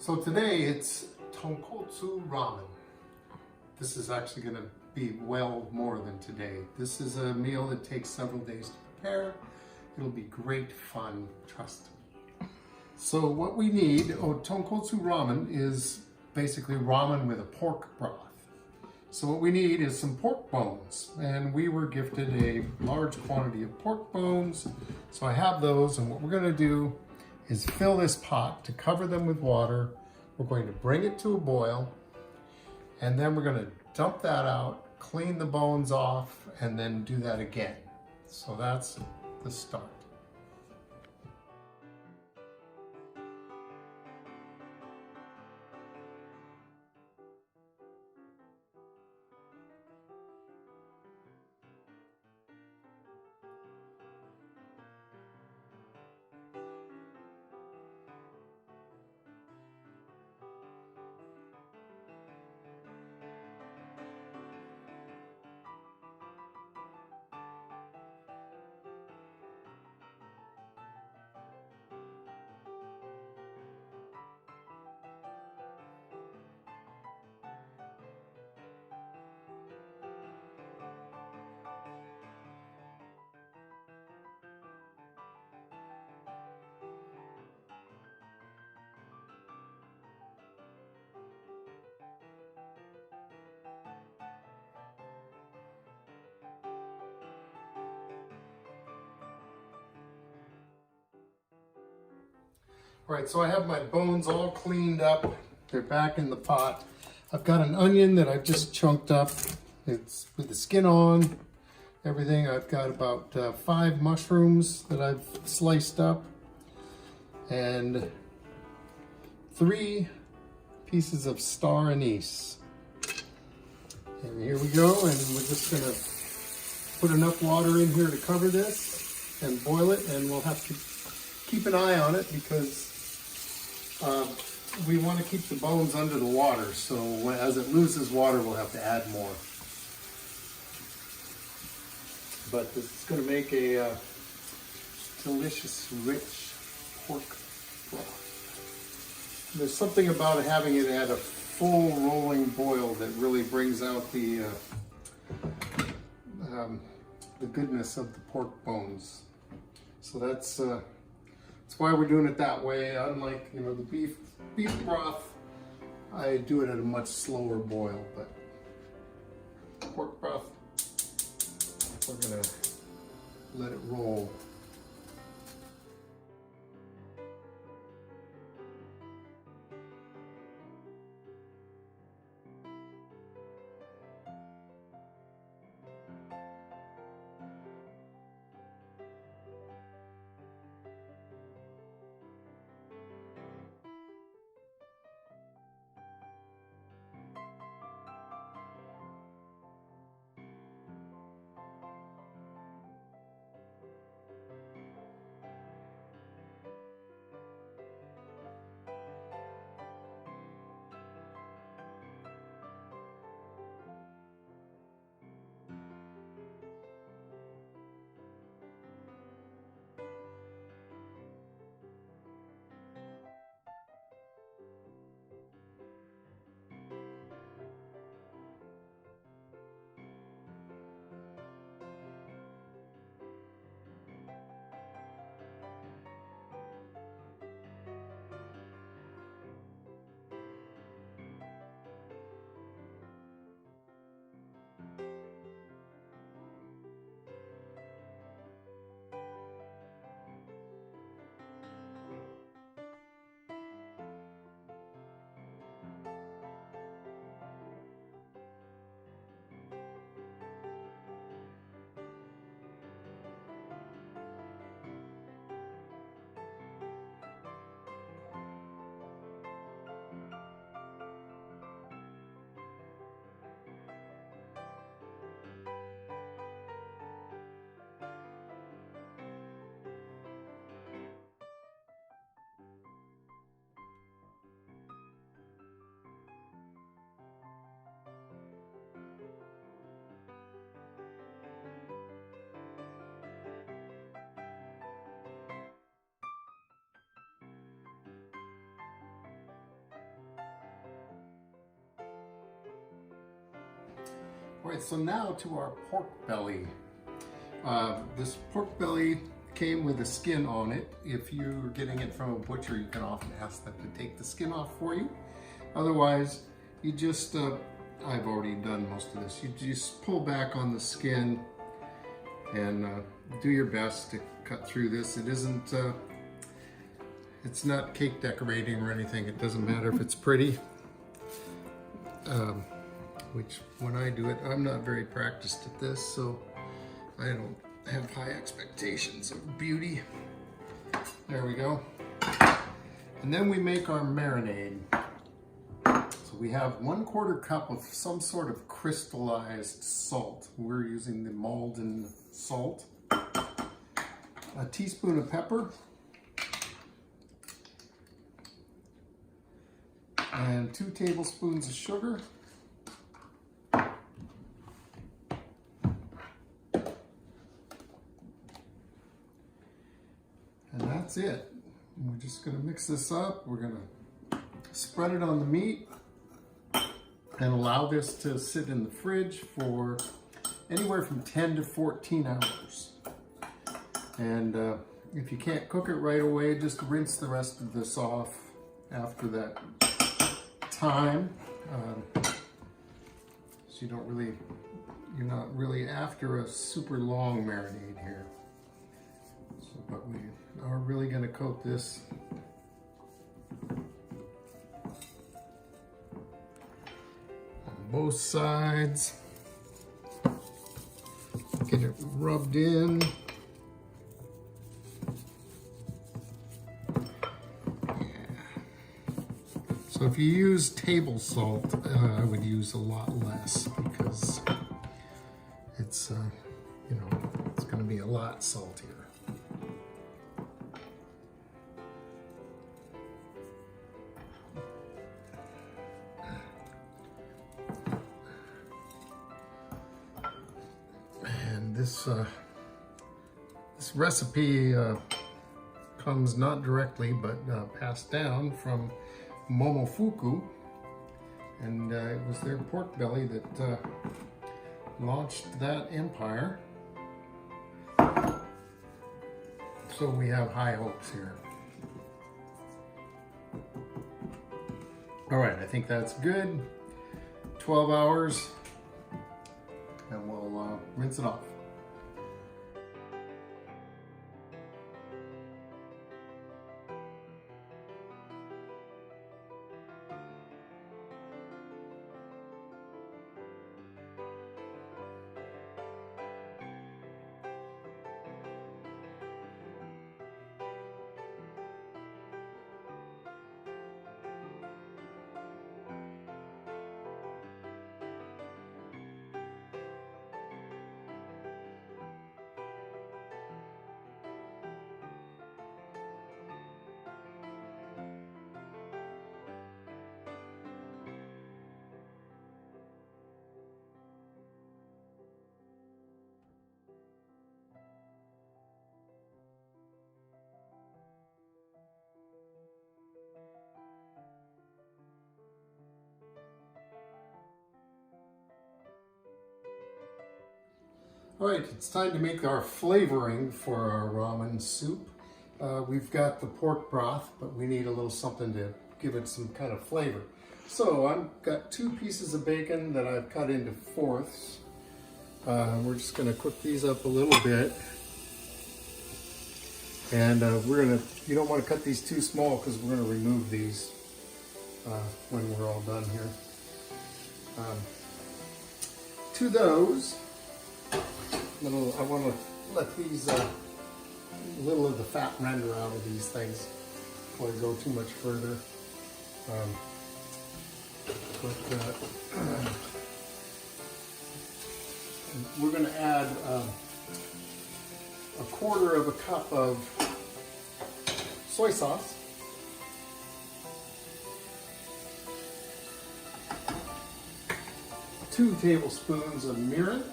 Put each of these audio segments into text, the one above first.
So today it's Tonkotsu Ramen. This is actually going to be well more than today. This is a meal that takes several days to prepare. It'll be great fun, trust me. So what we need, Tonkotsu Ramen is basically ramen with a pork broth. So what we need is some pork bones, and we were gifted a large quantity of pork bones. So I have those, and what we're going to do is fill this pot to cover them with water. We're going to bring it to a boil, and then we're going to dump that out, clean the bones off, and then do that again. So that's the start. All right, so I have my bones all cleaned up. They're back in the pot. I've got an onion that I've just chunked up. It's with the skin on, everything. I've got about 5 mushrooms that I've sliced up, and 3 pieces of star anise. And here we go, and we're just gonna put enough water in here to cover this and boil it, and we'll have to keep an eye on it because we want to keep the bones under the water, so as it loses water, we'll have to add more. But this is going to make a delicious, rich pork broth. There's something about having it at a full rolling boil that really brings out the goodness of the pork bones. So that's why we're doing it that way. Unlike, the beef broth, I do it at a much slower boil, but pork broth, we're gonna let it roll. All right, so now to our pork belly. This pork belly came with a skin on it. If you're getting it from a butcher, you can often ask them to take the skin off for you. Otherwise, you just, I've already done most of this. You just pull back on the skin and do your best to cut through this. It isn't, it's not cake decorating or anything. It doesn't matter if it's pretty. Which when I do it, I'm not very practiced at this, so I don't have high expectations of beauty. There we go. And then we make our marinade. So we have 1/4 cup of some sort of crystallized salt. We're using the Malden salt. A teaspoon of pepper. And 2 tablespoons of sugar. And that's it. We're just gonna mix this up. We're gonna spread it on the meat and allow this to sit in the fridge for anywhere from 10 to 14 hours. And if you can't cook it right away, just rinse the rest of this off after that time. So you're not really after a super long marinade here. So, but we are really going to coat this on both sides. Get it rubbed in. So if you use table salt, I would use a lot less because it's, you know, it's going to be a lot saltier. And this recipe comes not directly, but passed down from Momofuku, and it was their pork belly that launched that empire. So we have high hopes here. All right, I think that's good. 12 hours, and we'll rinse it off. All right, it's time to make our flavoring for our ramen soup. We've got the pork broth, but we need a little something to give it some kind of flavor. So I've got 2 pieces of bacon that I've cut into 4ths. We're just gonna cook these up a little bit. And you don't wanna cut these too small because we're gonna remove these when we're all done here. To those, I want to let these little of the fat render out of these things before I go too much further. We're going to add 1/4 cup of soy sauce. 2 tablespoons of mirin.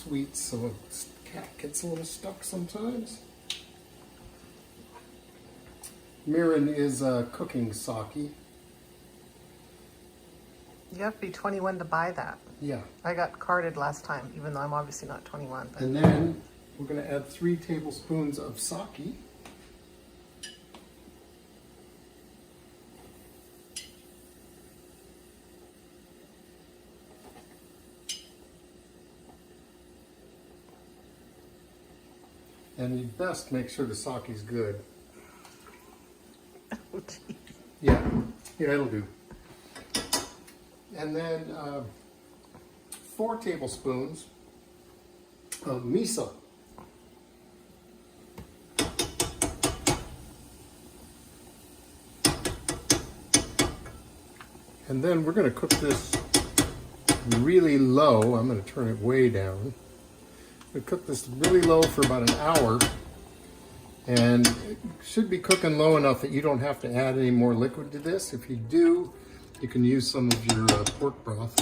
Sweet, so the cat gets a little stuck sometimes. Mirin is cooking sake. You have to be 21 to buy that. Yeah. I got carded last time, even though I'm obviously not 21. But. And then we're going to add 3 tablespoons of sake. And you best make sure the sake's good. Oh, geez. Yeah, it'll do. And then 4 tablespoons of miso. And then we're going to cook this really low. I'm going to turn it way down. We cook this really low for about an hour, and it should be cooking low enough that you don't have to add any more liquid to this. If you do, you can use some of your pork broth.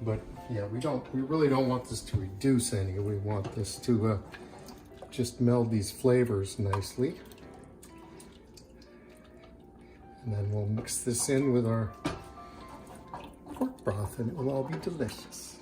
But yeah, we really don't want this to reduce any. We want this to just meld these flavors nicely. And then we'll mix this in with our pork broth and it will all be delicious.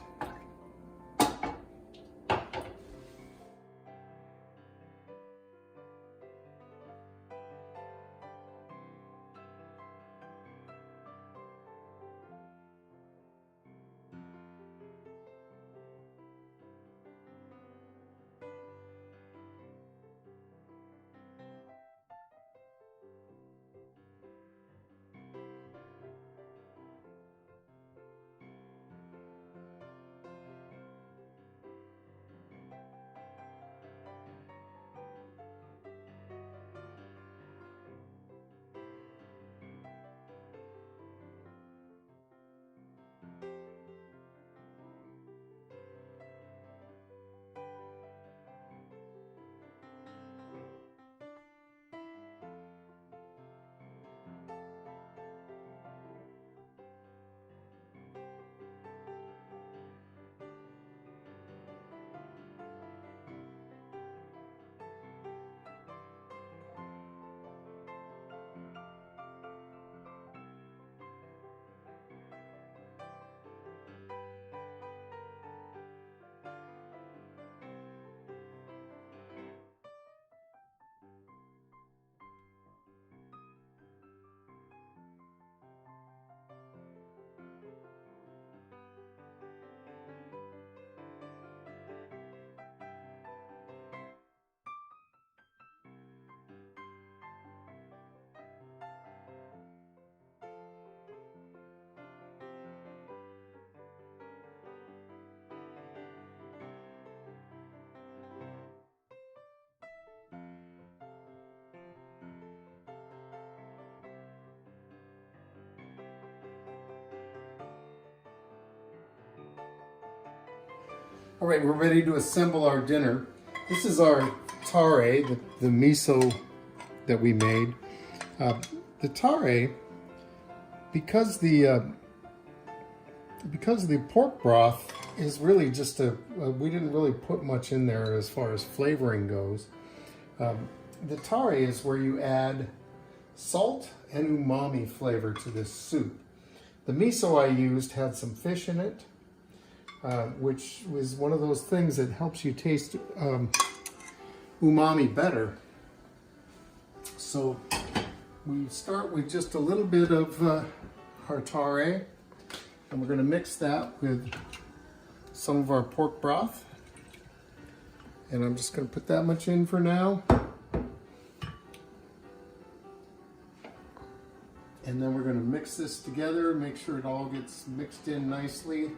All right, we're ready to assemble our dinner. This is our tare, the miso that we made. The tare, because the pork broth is really just we didn't really put much in there as far as flavoring goes. The tare is where you add salt and umami flavor to this soup. The miso I used had some fish in it, which was one of those things that helps you taste umami better. So we start with just a little bit of our tare, and we're going to mix that with some of our pork broth. And I'm just going to put that much in for now. And then we're going to mix this together, make sure it all gets mixed in nicely.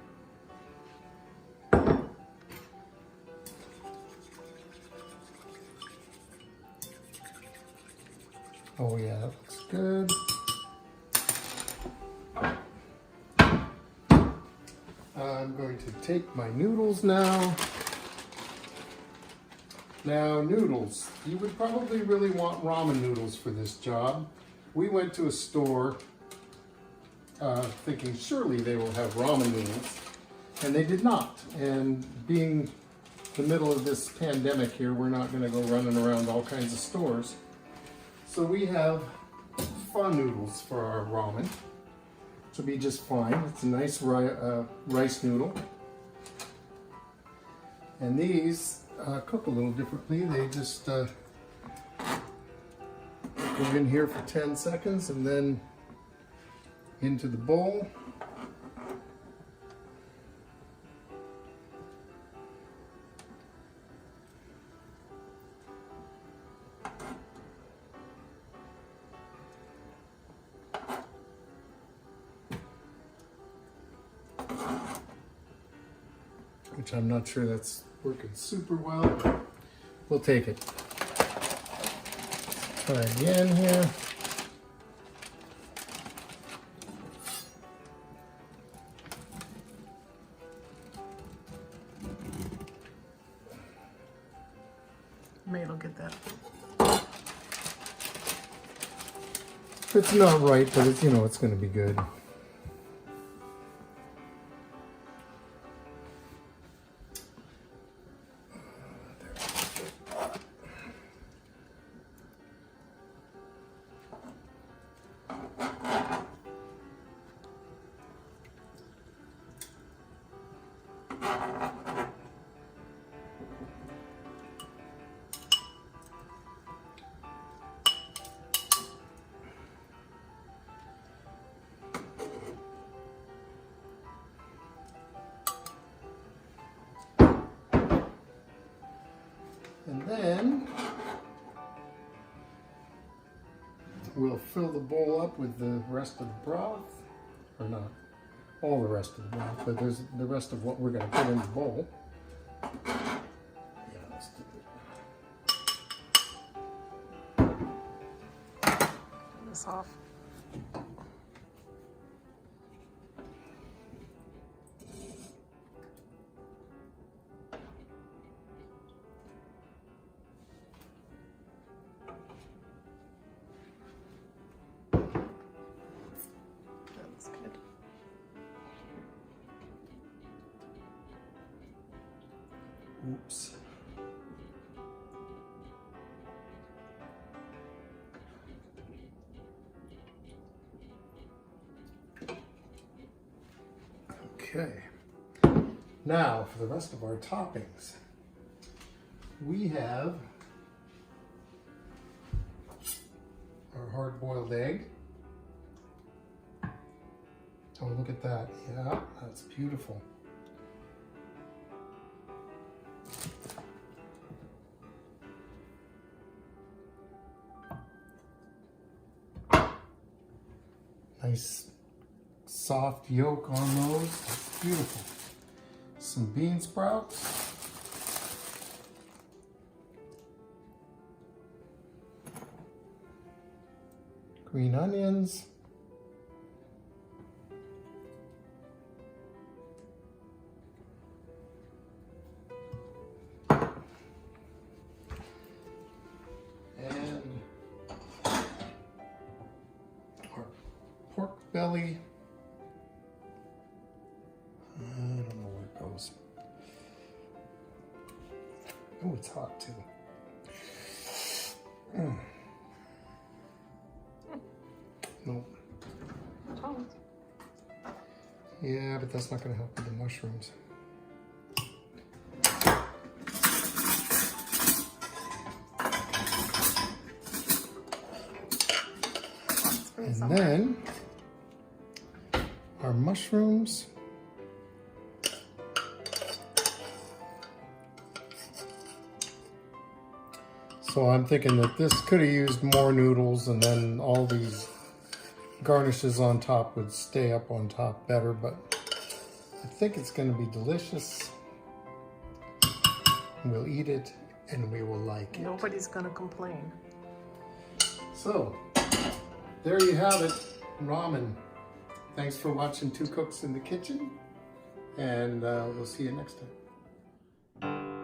Oh yeah, that looks good. I'm going to take my noodles now. Now noodles, you would probably really want ramen noodles for this job. We went to a store thinking surely they will have ramen noodles, and they did not. And being the middle of this pandemic here, we're not going to go running around all kinds of stores. So we have fun noodles for our ramen, which will be just fine. It's a nice rice noodle. And these cook a little differently. They just go in here for 10 seconds and then into the bowl. Which I'm not sure that's working super well, but we'll take it. Try again here. Maybe it'll get that. It's not right, but it's, you know, it's going to be good. And then we'll fill the bowl up with the rest of the broth, or not all the rest of the broth, but there's the rest of what we're going to put in the bowl. Yeah, let's do it. Turn this off. That's good. Oops. Okay. Now for the rest of our toppings. We have our hard-boiled egg. Oh, look at that. Yeah, that's beautiful. Nice soft yolk on those. That's beautiful. Some bean sprouts. Green onions. And our pork belly. I don't know where it goes. Oh, it's hot too. Nope. Yeah, but that's not going to help with the mushrooms. And then our mushrooms. So I'm thinking that this could have used more noodles, and then all these garnishes on top would stay up on top better, but I think it's going to be delicious. We'll eat it and we will like it. Nobody's gonna complain. So, there you have it, ramen. Thanks for watching Two Cooks in the Kitchen, and we'll see you next time.